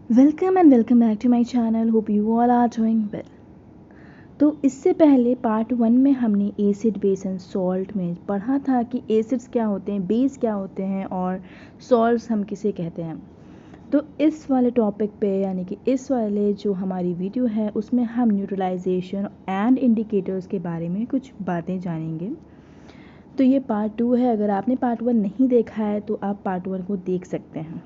Welcome back to my channel. Hope you all are doing well. तो इससे पहले part 1 में हमने एसिड बेस एंड सॉल्ट में पढ़ा था कि एसिड्स क्या होते हैं, बेस क्या होते हैं और सॉल्ट्स हम किसे कहते हैं। तो इस वाले टॉपिक पे यानी कि इस वाले जो हमारी वीडियो है उसमें हम न्यूट्रलाइजेशन एंड इंडिकेटर्स के बारे में कुछ बातें जानेंगे। तो ये पार्ट 2 है। अगर आपने पार्ट 1 नहीं देखा है तो आप पार्ट 1 को देख सकते हैं।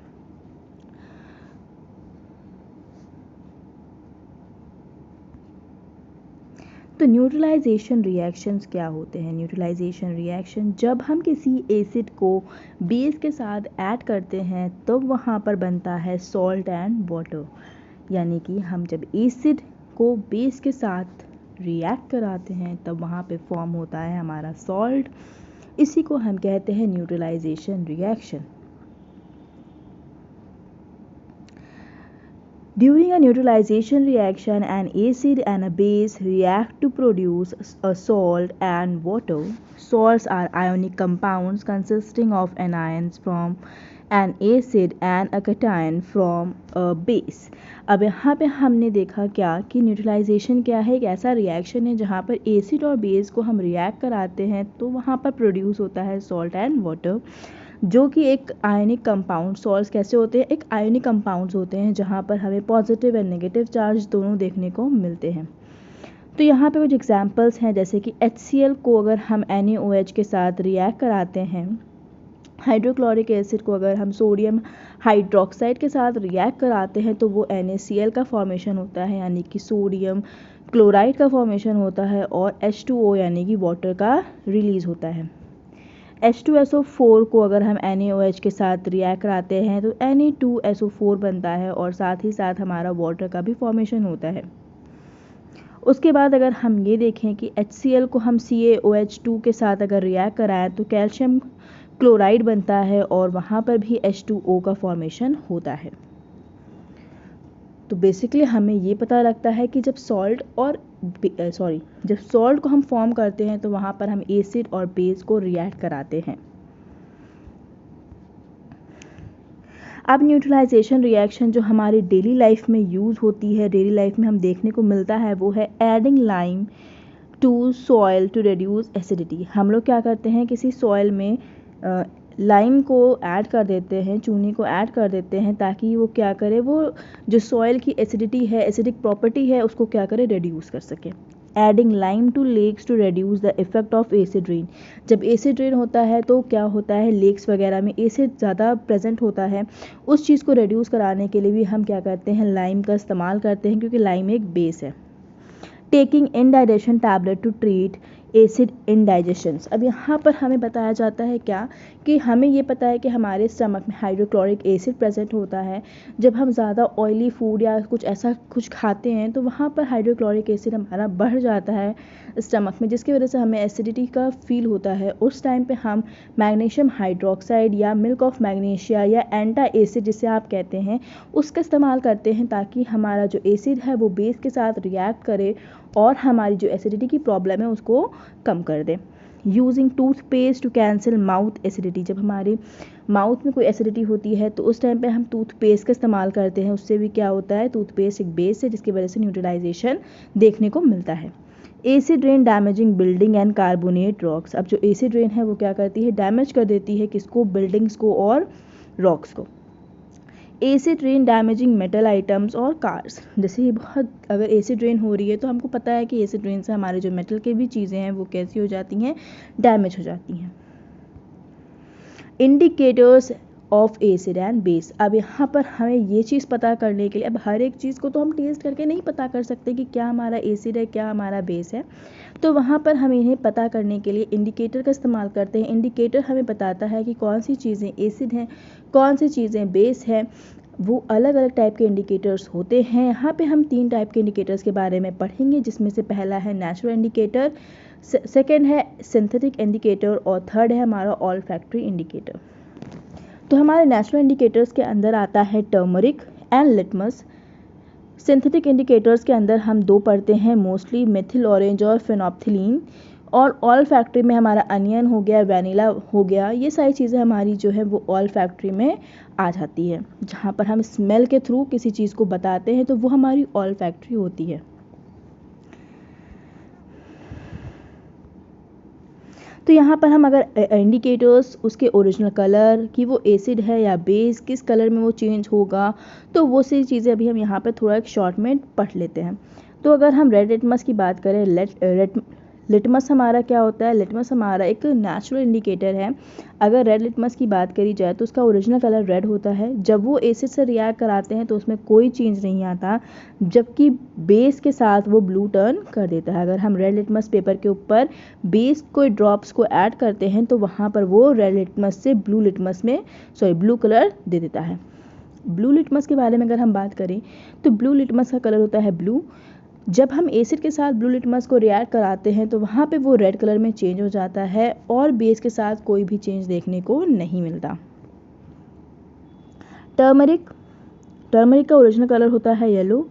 तो न्यूट्रलाइजेशन रिएक्शंस क्या होते हैं? न्यूट्रलाइजेशन रिएक्शन जब हम किसी एसिड को बेस के साथ ऐड करते हैं तो वहाँ पर बनता है सॉल्ट एंड वाटर। यानी कि हम जब एसिड को बेस के साथ रिएक्ट कराते हैं तब वहाँ पे फॉर्म होता है हमारा सॉल्ट। इसी को हम कहते हैं neutralization reaction. During a neutralization reaction, an acid and a base react to produce a salt and water. Salts are ionic compounds consisting of anions from an acid and a cation from a base. अब यहाँ पे हमने देखा क्या कि neutralisation क्या है? एक ऐसा रिएक्शन है जहाँ पर एसिड और बेस को हम रिएक्ट कराते हैं तो वहाँ पर प्रोड्यूस होता है सॉल्ट एंड वाटर, जो कि एक आयनिक कंपाउंड। सॉल्ट्स कैसे होते हैं? एक आयनिक कंपाउंड्स होते हैं जहाँ पर हमें पॉजिटिव एंड नेगेटिव चार्ज दोनों देखने को मिलते हैं। तो यहाँ पे कुछ एग्जांपल्स हैं, जैसे कि HCl को अगर हम NaOH के साथ रिएक्ट कराते हैं, हाइड्रोक्लोरिक एसिड को अगर हम सोडियम हाइड्रोक्साइड के साथ रिएक्ट कराते हैं तो वो NaCl का फॉर्मेशन होता है, यानी कि सोडियम क्लोराइड का फॉर्मेशन होता है, और H2O यानी कि वाटर का रिलीज होता है। H2SO4 को अगर हम NaOH के साथ रिएक्ट कराते हैं तो Na2SO4 बनता है और साथ ही साथ हमारा वाटर का भी फॉर्मेशन होता है। उसके बाद अगर हम ये देखें कि HCl को हम CaOH2 के साथ अगर रिएक्ट कराएं तो कैल्शियम क्लोराइड बनता है और वहाँ पर भी H2O का फॉर्मेशन होता है। तो बेसिकली हमें ये पता लगता है कि जब सॉल्ट को हम फॉर्म करते हैं तो वहाँ पर हम एसिड और बेस को रिएक्ट कराते हैं। अब न्यूट्रलाइजेशन रिएक्शन जो हमारी डेली लाइफ में यूज़ होती है, डेली लाइफ में हम देखने को मिलता है, वो है adding lime to soil to reduce acidity. हम लोग क्या करते हैं, किसी सॉइल में लाइम को ऐड कर देते हैं, चूने को ऐड कर देते हैं, ताकि वो क्या करे, वो जो सॉइल की एसिडिटी है, एसिडिक प्रॉपर्टी है, उसको क्या करे, रिड्यूस कर सके। Adding lime to lakes to reduce the effect of acid rain. जब एसिड रेन होता है तो क्या होता है, लेक्स वगैरह में एसिड ज़्यादा प्रेजेंट होता है, उस चीज़ को रिड्यूस कराने के लिए भी हम क्या करते हैं, लाइम का इस्तेमाल करते हैं, क्योंकि लाइम एक बेस है। Taking indigestion tablet to treat acid indigestions. अब यहाँ पर हमें बताया जाता है क्या कि हमें ये पता है कि हमारे स्टमक में हाइड्रोक्लोरिक एसिड प्रेजेंट होता है। जब हम ज़्यादा ऑयली फूड या कुछ ऐसा कुछ खाते हैं तो वहाँ पर हाइड्रोक्लोरिक एसिड हमारा बढ़ जाता है स्टमक में, जिसकी वजह से हमें एसिडिटी का फील होता है। उस टाइम पे हम मैग्नीशियम हाइड्रोक्साइड या मिल्क ऑफ मैग्नीशिया या एंटा एसिड जिसे आप कहते हैं, उसका इस्तेमाल करते हैं, ताकि हमारा जो एसिड है वो बेस के साथ रिएक्ट करे और हमारी जो एसिडिटी की प्रॉब्लम है उसको कम कर दे। Using toothpaste to cancel mouth acidity. जब हमारे माउथ में कोई एसिडिटी होती है तो उस टाइम पे हम टूथपेस्ट का इस्तेमाल करते हैं। उससे भी क्या होता है, टूथपेस्ट एक बेस है जिसकी वजह से न्यूट्रलाइजेशन देखने को मिलता है। Acid rain damaging building and carbonate rocks. अब जो एसिड रेन है वो क्या करती है, डैमेज कर देती है किसको, बिल्डिंग्स को और रॉक्स को। Acid rain damaging metal items और कार्स। जैसे ही बहुत अगर एसिड रेन हो रही है तो हमको पता है कि एसिड रेन से हमारे जो मेटल के भी चीज़ें हैं वो कैसी हो जाती हैं, डैमेज हो जाती हैं। Indicators of acid and base. अब यहाँ पर हमें ये चीज़ पता करने के लिए, अब हर एक चीज़ को तो हम टेस्ट करके नहीं पता कर सकते कि क्या हमारा एसिड है, क्या हमारा बेस है, तो वहाँ पर हम इन्हें पता करने के लिए इंडिकेटर का इस्तेमाल करते हैं। इंडिकेटर हमें बताता है कि कौन सी चीज़ें एसिड हैं, कौन सी चीज़ें बेस हैं। वो अलग अलग टाइप के इंडिकेटर्स होते हैं। यहाँ पे हम 3 टाइप के इंडिकेटर्स के बारे में पढ़ेंगे, जिसमें से पहला है नेचुरल इंडिकेटर, सेकेंड है सिंथेटिक इंडिकेटर और थर्ड है हमारा ऑल्फैक्टरी इंडिकेटर। तो हमारे नेचुरल इंडिकेटर्स के अंदर आता है turmeric and litmus. Synthetic indicators के अंदर हम 2 पढ़ते हैं मोस्टली, मेथिल ऑरेंज और फेनोप्थिलीन। और ऑल फैक्ट्री में हमारा अनियन हो गया, वैनिला हो गया, ये सारी चीज़ें हमारी जो है वो ऑल फैक्ट्री में आ जाती है। जहाँ पर हम स्मेल के थ्रू किसी चीज़ को बताते हैं तो वो हमारी ऑल फैक्ट्री होती है। तो यहाँ पर हम अगर इंडिकेटर्स, उसके ओरिजिनल कलर कि वो एसिड है या बेस, किस कलर में वो चेंज होगा, तो वो सारी चीज़ें अभी हम यहाँ पर थोड़ा एक शॉर्ट में पढ़ लेते हैं। तो अगर हम रेड लिटमस की बात करें, लिटमस हमारा क्या होता है? लिटमस हमारा एक नेचुरल इंडिकेटर है। अगर रेड लिटमस की बात करी जाए तो उसका ओरिजिनल कलर रेड होता है। जब वो एसिड से रिएक्ट कराते हैं तो उसमें कोई चेंज नहीं आता, जबकि बेस के साथ वो ब्लू टर्न कर देता है। अगर हम रेड लिटमस पेपर के ऊपर बेस कोई ड्रॉप्स को ऐड करते हैं तो वहाँ पर वो रेड लिटमस से ब्लू कलर दे देता है। ब्लू लिटमस के बारे में अगर हम बात करें तो ब्लू लिटमस का कलर होता है ब्लू। जब हम एसिड के साथ ब्लू लिटमस को रिएक्ट कराते हैं तो वहाँ पे वो रेड कलर में चेंज हो जाता है और बेस के साथ कोई भी चेंज देखने को नहीं मिलता। टर्मरिक का ओरिजिनल कलर होता है येलो।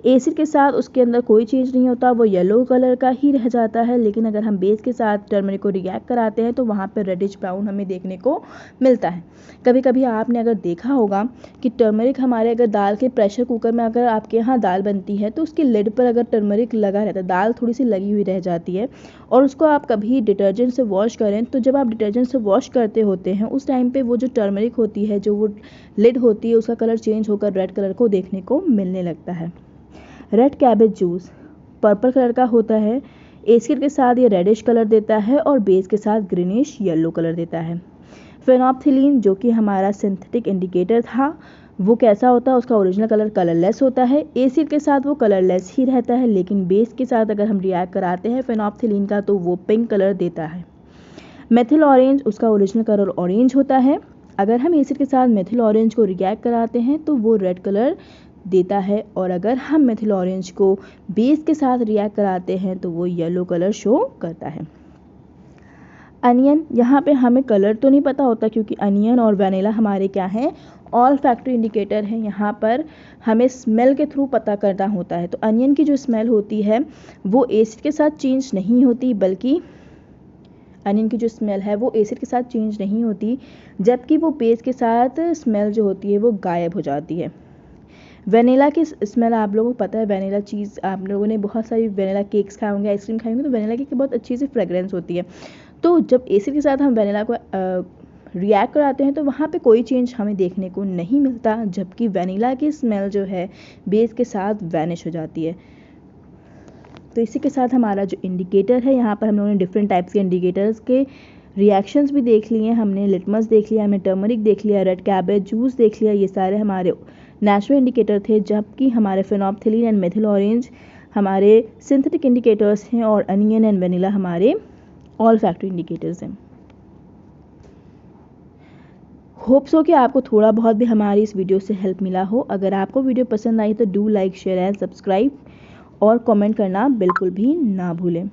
एसिड के साथ उसके अंदर कोई चेंज नहीं होता, वो येलो कलर का ही रह जाता है। लेकिन अगर हम बेस के साथ टर्मरिक को रिएक्ट कराते हैं तो वहाँ पर रेडिश ब्राउन हमें देखने को मिलता है। कभी कभी आपने अगर देखा होगा कि टर्मरिक हमारे अगर दाल के प्रेशर कुकर में अगर आपके यहाँ दाल बनती है तो उसकी लिड पर अगर टर्मरिक लगा रहता है, दाल थोड़ी सी लगी हुई रह जाती है और उसको आप कभी डिटर्जेंट से वॉश करें तो जब आप डिटर्जेंट से वॉश करते होते हैं उस टाइम पे वो जो टर्मरिक होती है, जो वो लिड होती है, उसका कलर चेंज होकर रेड कलर को देखने को मिलने लगता है। Red cabbage juice purple colour का होता है। एसिड के साथ ये रेडिश कलर देता है और बेस के साथ ग्रीनिश येलो कलर देता है। फेनोप्थिलीन जो कि हमारा सिंथेटिक इंडिकेटर था, वो कैसा होता है? उसका ओरिजिनल कलर कलरलेस होता है। एसिड के साथ वो कलरलेस ही रहता है, लेकिन बेस के साथ अगर हम रिएक्ट कराते हैं फेनोप्थिलीन का तो वो पिंक कलर देता है। मेथिल ऑरेंज, उसका ओरिजिनल कलर ऑरेंज होता है। अगर हम एसिड के साथ मेथिल ऑरेंज को रिएक्ट कराते हैं तो वो रेड कलर देता है और अगर हम मेथिल ऑरेंज को बेस के साथ रिएक्ट कराते हैं तो वो येलो कलर शो करता है। अनियन, यहाँ पे हमें कलर तो नहीं पता होता क्योंकि अनियन और वैनिला हमारे क्या हैं? ऑल फैक्ट्री इंडिकेटर है। यहाँ पर हमें स्मेल के थ्रू पता करना होता है। तो अनियन की जो स्मेल होती है वो एसिड के साथ चेंज नहीं होती, बल्कि अनियन की जो स्मेल है वो एसिड के साथ चेंज नहीं होती, जबकि वो बेस के साथ स्मेल जो होती है वो गायब हो जाती है। वेनिला की स्मेल आप लोगों को पता है, वेनिला चीज़ आप लोगों ने बहुत सारी वेनिला केक्स खाए होंगे, आइसक्रीम खाए होंगे, तो वेनिला की बहुत अच्छी सी फ्रेग्रेंस होती है। तो जब एसिड के साथ हम वेनिला को रिएक्ट कराते हैं तो वहाँ पे कोई चेंज हमें देखने को नहीं मिलता, जबकि वेनिला की स्मेल जो है बेस के साथ वैनिश हो जाती है। तो इसी के साथ हमारा जो इंडिकेटर है, यहाँ पर हम लोगों ने डिफरेंट टाइप्स के इंडिकेटर्स के रिएक्शंस भी देख लिए। हमने लिटमस देख लिया, हमने टर्मरिक देख लिया, रेड कैबेज जूस देख लिया। ये सारे हमारे नेचुरल इंडिकेटर थे, जबकि हमारे फेनोप्थिलीन एंड मेथिल ऑरेंज हमारे सिंथेटिक इंडिकेटर्स हैं और अनियन एंड वेनिला हमारे ऑल फैक्ट्री इंडिकेटर्स हैं। होप सो कि आपको थोड़ा बहुत भी हमारी इस वीडियो से हेल्प मिला हो। अगर आपको वीडियो पसंद आई तो do like, share and subscribe और कमेंट करना बिल्कुल भी ना भूलें।